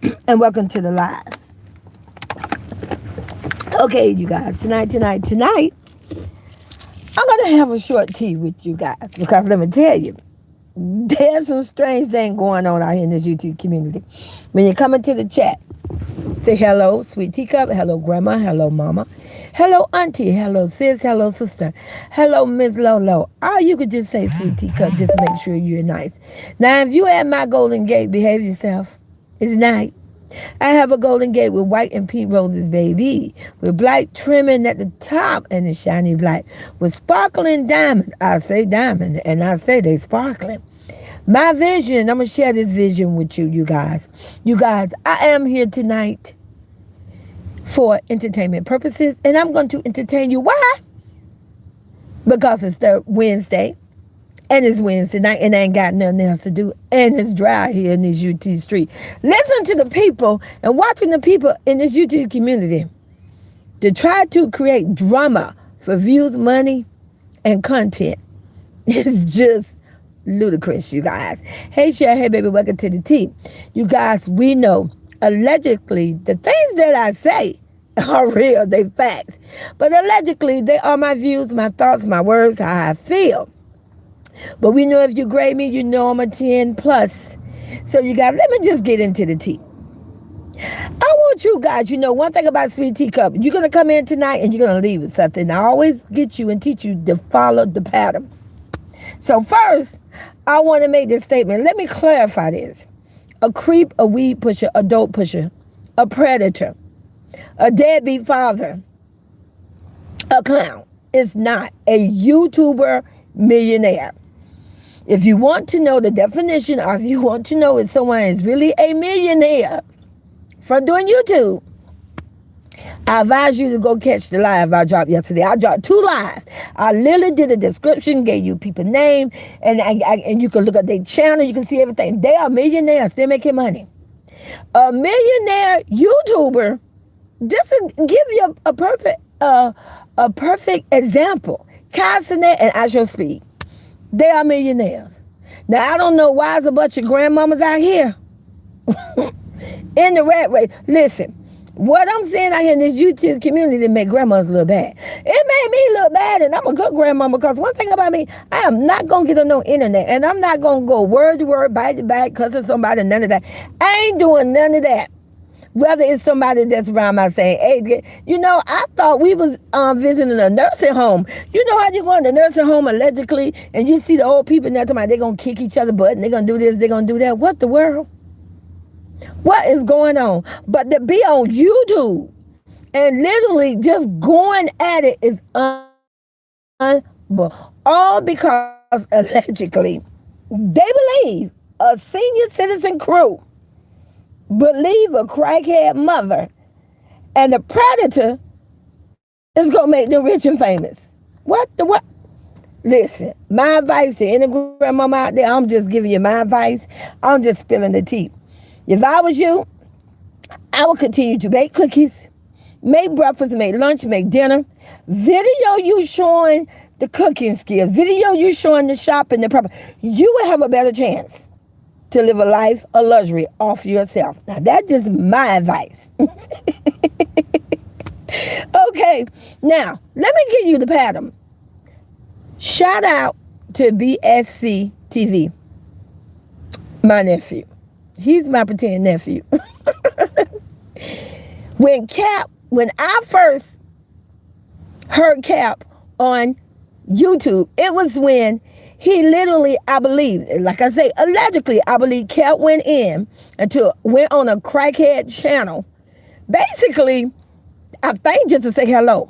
And welcome to the live. Okay, you guys, tonight, I'm going to have a short tea with you guys because let me tell you, there's some strange thing going on out here in this YouTube community. When you come into the chat, say hello, sweet teacup, hello, grandma, hello, mama, hello, auntie, hello, sis, hello, sister, hello, Miss Lolo. Or you could just say sweet teacup, just make sure you're nice. Now, if you at my Golden Gate, behave yourself. It's night. I have a golden gate with white and pink roses, baby, with black trimming at the top and the shiny black with sparkling diamonds. I say diamond, and I say they sparkling. My vision, I'm going to share this vision with you, you guys. You guys, I am here tonight for entertainment purposes, and I'm going to entertain you. Why? Because it's Wednesday. And it's Wednesday night and I ain't got nothing else to do. And it's dry here in this UT street. Listen to the people and watching the people in this UT community to try to create drama for views, money, and content. It's just ludicrous, you guys. Hey, Cher. Hey, baby. Welcome to the tea. You guys, we know allegedly the things that I say are real. They facts. But allegedly, they are my views, my thoughts, my words, how I feel. But we know if you grade me, you know I'm a 10 plus. So you guys, let me just get into the tea. I want you guys, one thing about Sweet Teacup, you're going to come in tonight and you're going to leave with something. I always get you and teach you to follow the pattern. So first, I want to make this statement. Let me clarify this. A creep, a weed pusher, a dope pusher, a predator, a deadbeat father, a clown is not a YouTuber millionaire. If you want to know the definition, or if you want to know if someone is really a millionaire from doing YouTube, I advise you to go catch the live I dropped yesterday. I dropped 2 lives. I literally did a description, gave you people's name, and you can look at their channel. You can see everything. They are millionaires. They're making money. A millionaire YouTuber, just to give you a perfect example, Cassinet and I Show Speed. They are millionaires. Now, I don't know why there's a bunch of grandmamas out here in the rat race. Listen, what I'm saying out here in this YouTube community make grandmas look bad. It made me look bad, and I'm a good grandmama because one thing about me, I am not going to get on no internet, and I'm not going to go word to word, bite to bite, cussing somebody, none of that. I ain't doing none of that. Whether it's somebody that's around my same age. I thought we was visiting a nursing home. You know how you go in the nursing home allegedly and you see the old people in there talking about they're going to kick each other butt and they're going to do this, they're going to do that. What the world? What is going on? But to be on YouTube and literally just going at it is unbelievable. All because allegedly they believe a senior citizen crew believe a crackhead mother and the predator is going to make them rich and famous. What? Listen, my advice to any grandmama out there, I'm just giving you my advice. I'm just spilling the tea. If I was you, I would continue to bake cookies, make breakfast, make lunch, make dinner. Video you showing the cooking skills. Video you showing the shopping, the proper. You will have a better chance to live a life of luxury off yourself. Now, that's just my advice. Okay, now, let me give you the pattern. Shout out to BSC TV, my nephew. He's my pretend nephew. When I first heard Cap on YouTube, it was when he literally, I believe, like I say, allegedly, I believe Cap went on a crackhead channel. Basically, I think just to say hello.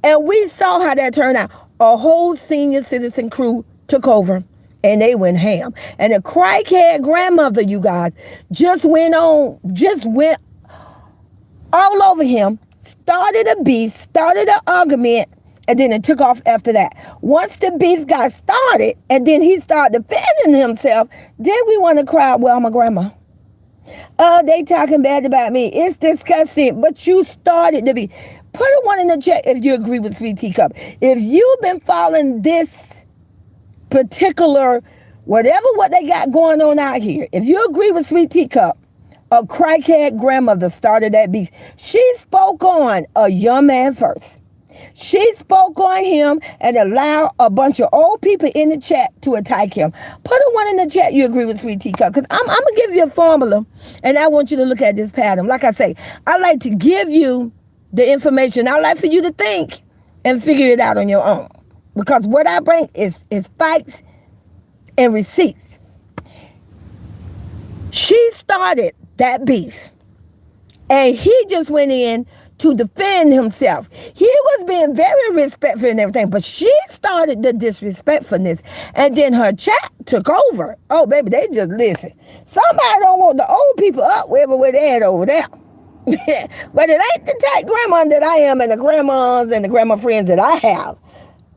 And we saw how that turned out. A whole senior citizen crew took over and they went ham. And the crackhead grandmother, you guys, just went all over him, started a beef, started an argument, and then it took off after that. Once the beef got started, and then he started defending himself, then we want to cry, well, I'm a grandma. Oh, they talking bad about me. It's disgusting. But you started to be. Put a 1 in the chat if you agree with Sweet Teacup. If you've been following this particular, what they got going on out here, if you agree with Sweet Teacup, A crackhead grandmother started that beef. She spoke on a young man first. She spoke on him and allowed a bunch of old people in the chat to attack him. Put a one in the chat you agree with Sweet Teacup, because I'm going to give you a formula, and I want you to look at this pattern. Like I say, I like to give you the information. I like for you to think and figure it out on your own, because what I bring is facts and receipts. She started that beef, and he just went in to defend himself. He was being very respectful and everything, but she started the disrespectfulness, and then her chat took over. Oh, baby, they just listen. Somebody don't want the old people up wherever they're at over there. But it ain't the type grandma that I am, and the grandmas and the grandma friends that I have.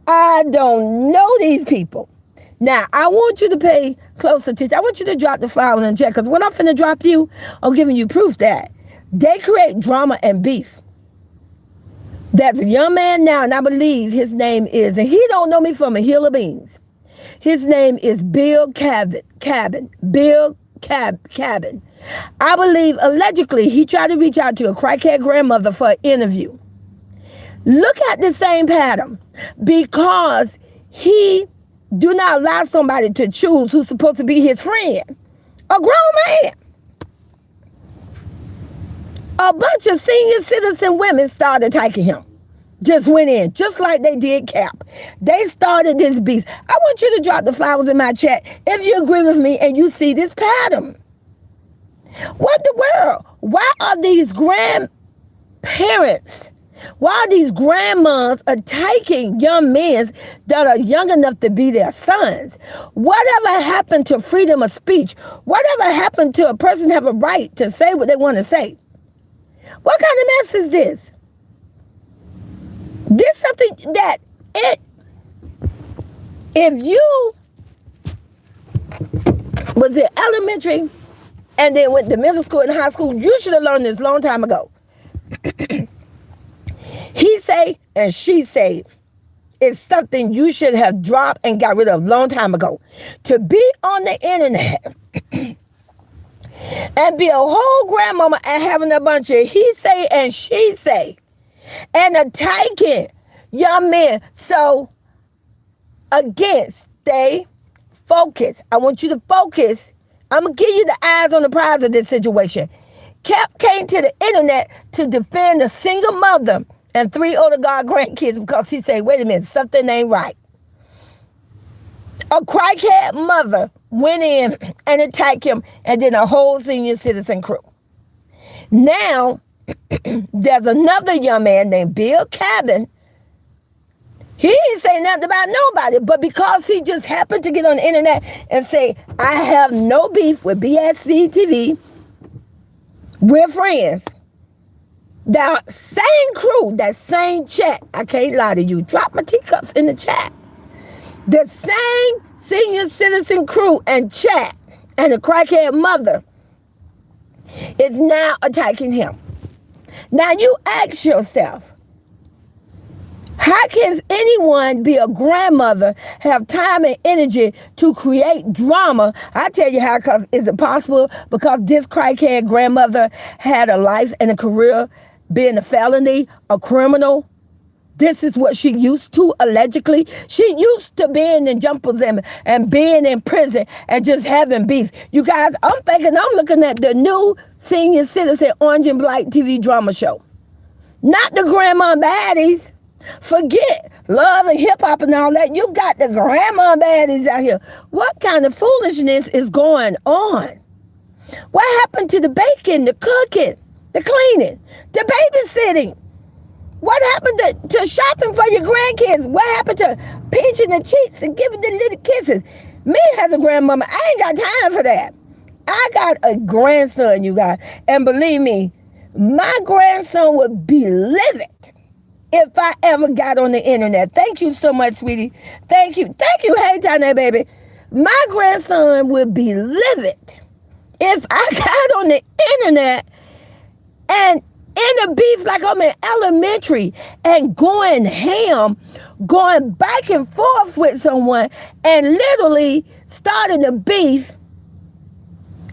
I don't know these people. Now, I want you to pay close attention. I want you to drop the flower in the chat, because what I'm finna drop you, I'm giving you proof that they create drama and beef. There's a young man now, and I believe his name is, and he don't know me from a hill of beans. His name is Bill Cabin. Bill Cabin. I believe, allegedly, he tried to reach out to a crackhead grandmother for an interview. Look at the same pattern, because he do not allow somebody to choose who's supposed to be his friend. A grown man. A bunch of senior citizen women started attacking him. Just went in, just like they did Cap. They started this beef. I want you to drop the flowers in my chat if you agree with me and you see this pattern. What the world? Why are these grandparents, why are these grandmas attacking young men that are young enough to be their sons? Whatever happened to freedom of speech? Whatever happened to a person have a right to say what they want to say? What kind of mess is this? This something that if you was in elementary and then went to middle school and high school, you should have learned this long time ago. He say and she say is something you should have dropped and got rid of long time ago. To be on the internet and be a whole grandmama and having a bunch of he say and she say and attacking young men. So again, stay focused. I want you to focus. I'm going to give you the eyes on the prize of this situation. Cap came to the internet to defend a single mother and 3 older god grandkids because he said, wait a minute, something ain't right. A crackhead mother went in and attacked him, and then a whole senior citizen crew. Now, there's another young man named Bill Cabin. He ain't saying nothing about nobody, but because he just happened to get on the internet and say, I have no beef with BSC TV, we're friends. That same crew, that same chat, I can't lie to you, drop my teacups in the chat. The same senior citizen crew and chat and the crackhead mother is now attacking him. Now you ask yourself, how can anyone be a grandmother, have time and energy to create drama? I tell you how, because is it possible? Because this crackhead grandmother had a life and a career being a felony, a criminal. This is what she used to, allegedly. She used to being in jumpers and being in prison and just having beef. You guys, I'm looking at the new senior citizen Orange and Black TV drama show. Not the grandma baddies. Forget love and hip hop and all that. You got the grandma baddies out here. What kind of foolishness is going on? What happened to the baking, the cooking, the cleaning, the babysitting? What happened to shopping for your grandkids? What happened to pinching the cheeks and giving the little kisses? Me as a grandmama, I ain't got time for that. I got a grandson, you guys. And believe me, my grandson would be livid if I ever got on the internet. Thank you so much, sweetie. Thank you. Thank you. Hey, Tanya, baby. My grandson would be livid if I got on the internet and in a beef like I'm in elementary and going ham, going back and forth with someone and literally starting a beef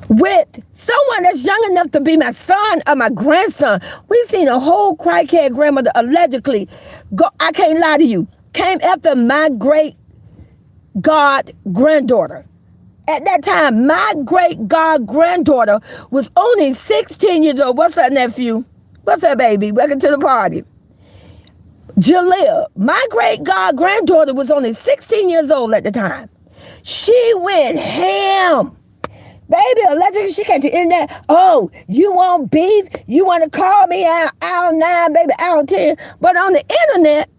with someone that's young enough to be my son or my grandson. We seen a whole crackhead grandmother allegedly go, I can't lie to you, came after my great god granddaughter. At that time, my great god granddaughter was only 16 years old. What's up, nephew? What's up, baby? Welcome to the party. Jaleel, my great god granddaughter was only 16 years old at the time. She went ham. Baby, allegedly, she came to the internet. Oh, you want beef? You want to call me out 9, baby, out 10. But on the internet,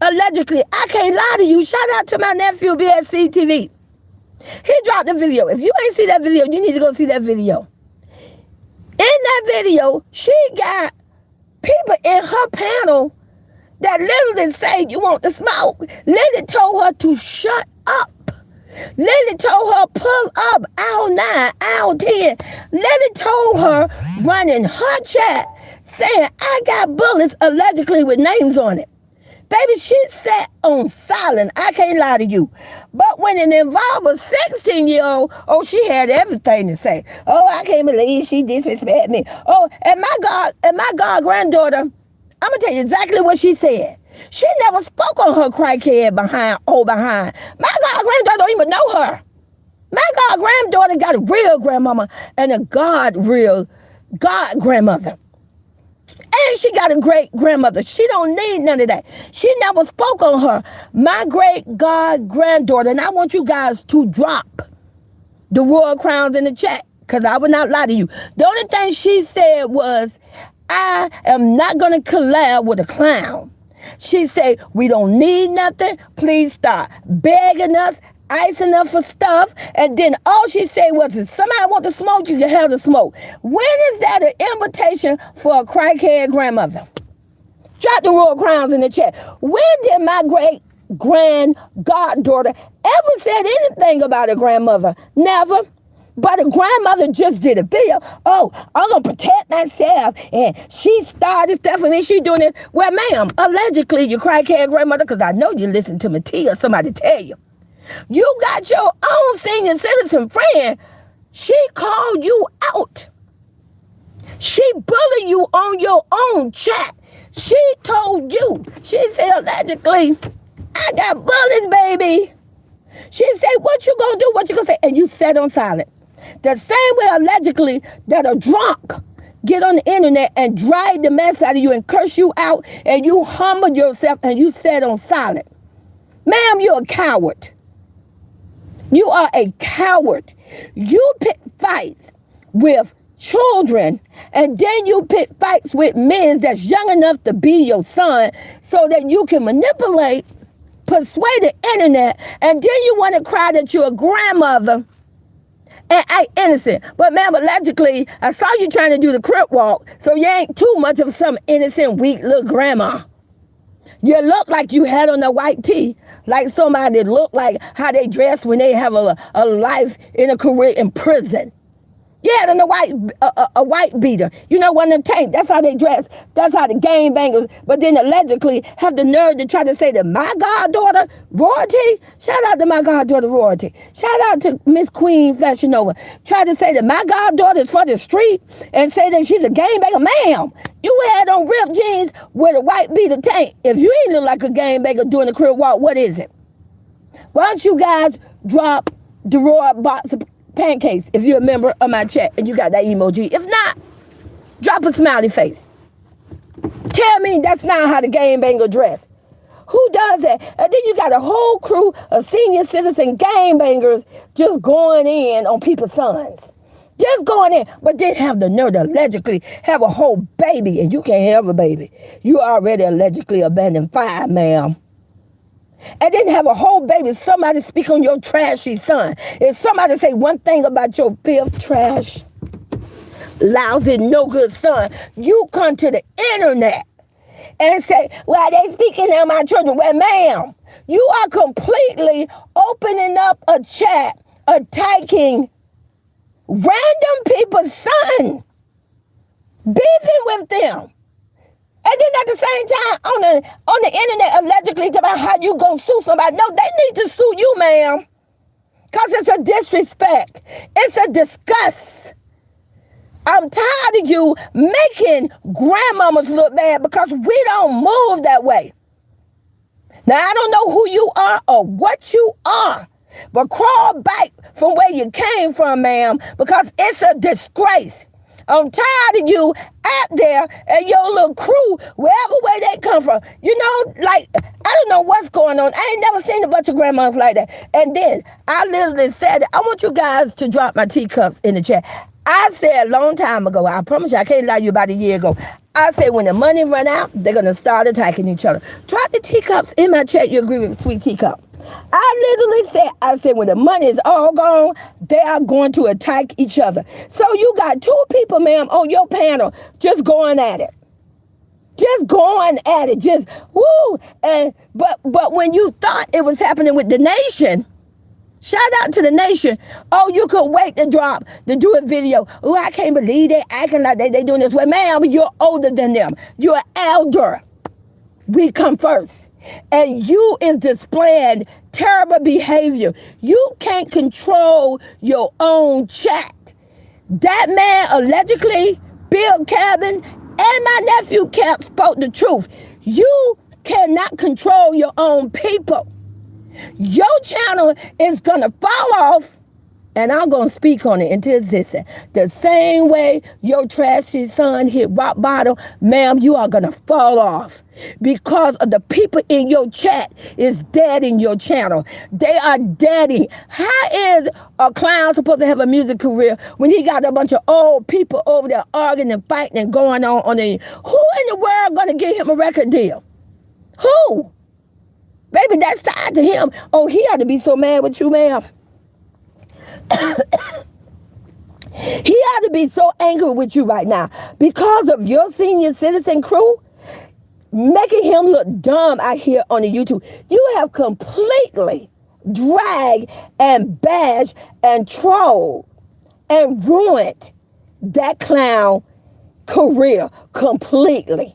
allegedly, I can't lie to you. Shout out to my nephew, BSC TV. He dropped the video. If you ain't see that video, you need to go see that video. In that video, she got people in her panel that literally say, you want the smoke. Lily told her to shut up. Lily told her, pull up, aisle 9, aisle 10. Lily told her, running her chat, saying, I got bullets allegedly with names on it. Baby, she sat on silent. I can't lie to you. But when it involved a 16-year-old, oh, she had everything to say. Oh, I can't believe she disrespected me. Oh, and my god granddaughter, I'm going to tell you exactly what she said. She never spoke on her crackhead behind. My god granddaughter don't even know her. My god granddaughter got a real grandmama and a real god grandmother. And she got a great grandmother. She don't need none of that. She never spoke on her. My great god granddaughter, and I want you guys to drop the royal crowns in the chat, because I would not lie to you. The only thing she said was, I am not going to collab with a clown. She said, we don't need nothing. Please stop begging us, icing us for stuff. And then all she said was, if somebody want to smoke, you can have the smoke. When is that an invitation for a crackhead grandmother? Drop the royal crowns in the chat. When did my great grand goddaughter ever said anything about a grandmother? Never. But a grandmother just did a video. Oh, I'm going to protect myself. And she started stuff for me. She doing it. Well, ma'am, allegedly, you crackhead grandmother, because I know you listen to Mattia, somebody tell you. You got your own senior citizen friend. She called you out. She bullied you on your own chat. She told you. She said, allegedly, I got bullets, baby. She said, what you gonna do? What you gonna say? And you sat on silent. The same way, allegedly, that a drunk get on the internet and drag the mess out of you and curse you out, and you humbled yourself and you sat on silent. Ma'am, you're a coward. You are a coward. You pick fights with children, and then you pick fights with men that's young enough to be your son, so that you can manipulate, persuade the internet, and then you want to cry that you're a grandmother and act innocent. But ma'am, allegedly, I saw you trying to do the crip walk, so you ain't too much of some innocent, weak little grandma. You look like you had on a white tee, like somebody that look like how they dress when they have a life in a career in prison. You had on a white beater. You know, one of them tank. That's how they dress. That's how the gang bangers. But then allegedly have the nerve to try to say that my goddaughter, Royalty. Shout out to my goddaughter, Royalty. Shout out to Miss Queen Fashion Nova. Try to say that my goddaughter is for the street and say that she's a gang banger. Ma'am, you had on ripped jeans with a white beater tank. If you ain't look like a gang banger doing the crib walk, what is it? Why don't you guys drop the raw box of pancakes if you're a member of my chat and you got that emoji? If not, drop a smiley face. Tell me that's not how the gang banger dress. Who does that? And then you got a whole crew of senior citizen gang bangers just going in on people's sons. Just going in, but then have the nerve to allegedly have a whole baby, and you can't have a baby. You already allegedly abandoned 5, ma'am. And then have a whole baby. Somebody speak on your trashy son. If somebody say one thing about your filth, trash, lousy, no good son, you come to the internet and say, well, they speaking on my children. Well, ma'am, you are completely opening up a chat, attacking random people's son, beefing with them. And then at the same time, on the internet, allegedly, about how you gonna sue somebody. No, they need to sue you, ma'am. Because it's a disrespect. It's a disgust. I'm tired of you making grandmamas look bad because we don't move that way. Now, I don't know who you are or what you are, but crawl back from where you came from, ma'am, because it's a disgrace. I'm tired of you out there and your little crew, wherever way they come from. You know, like, I don't know what's going on. I ain't never seen a bunch of grandmas like that. And then I literally said, I want you guys to drop my teacups in the chat. I said a long time ago, I promise you, I can't lie to you, about a year ago. I said when the money run out, they're going to start attacking each other. Drop the teacups in my chat. You agree with Sweet Teacup? I literally said when the money is all gone, they are going to attack each other. So you got two people, ma'am, on your panel just going at it. Just going at it. Just, woo. And, but when you thought it was happening with the nation, shout out to the nation. Oh, you could wait to do a video. Oh, I can't believe they acting like they doing this. Well, ma'am, you're older than them. You're an elder. We come first. And you is displaying terrible behavior. You can't control your own chat. That man allegedly, Bill Cabin, and my nephew Cap spoke the truth. You cannot control your own people. Your channel is going to fall off, and I'm going to speak on it into existence. The same way your trashy son hit rock bottom, ma'am, you are going to fall off because of the people in your chat is dead in your channel. They are deading. How is a clown supposed to have a music career when he got a bunch of old people over there arguing and fighting and going on the... Who in the world going to give him a record deal? Who? Baby, that's tied to him. Oh, he ought to be so mad with you, ma'am. He ought to be so angry with you right now because of your senior citizen crew making him look dumb out here on the YouTube. You have completely dragged and bashed and trolled and ruined that clown career completely.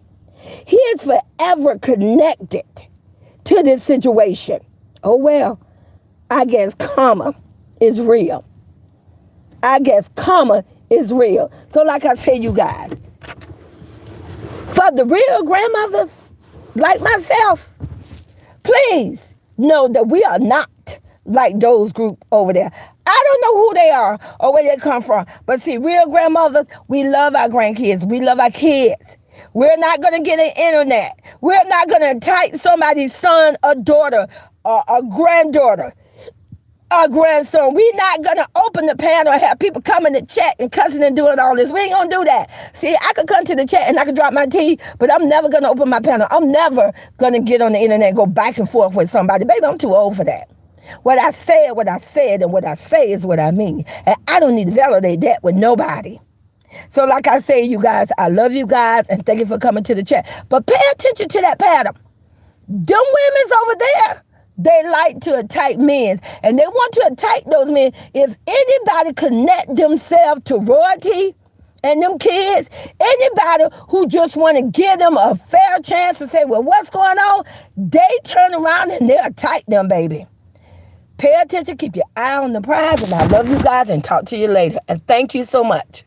He is forever connected to this situation. Oh, well, I guess karma is real. I guess karma is real. So like I said, you guys, for the real grandmothers like myself, please know that we are not like those group over there. I don't know who they are or where they come from. But see, real grandmothers, we love our grandkids. We love our kids. We're not going to get an internet. We're not going to attack somebody's son or daughter or a granddaughter. Our grandson. We're not going to open the panel and have people coming to chat and cussing and doing all this. We ain't going to do that. See, I could come to the chat and I could drop my tea, but I'm never going to open my panel. I'm never going to get on the internet and go back and forth with somebody. Baby, I'm too old for that. What I said, and what I say is what I mean. And I don't need to validate that with nobody. So like I say, you guys, I love you guys and thank you for coming to the chat. But pay attention to that pattern. Them women's over there, they like to attack men, and they want to attack those men. If anybody connect themselves to royalty and them kids, anybody who just want to give them a fair chance to say, well, what's going on? They turn around and they attack them, baby. Pay attention, keep your eye on the prize, and I love you guys and talk to you later. And thank you so much.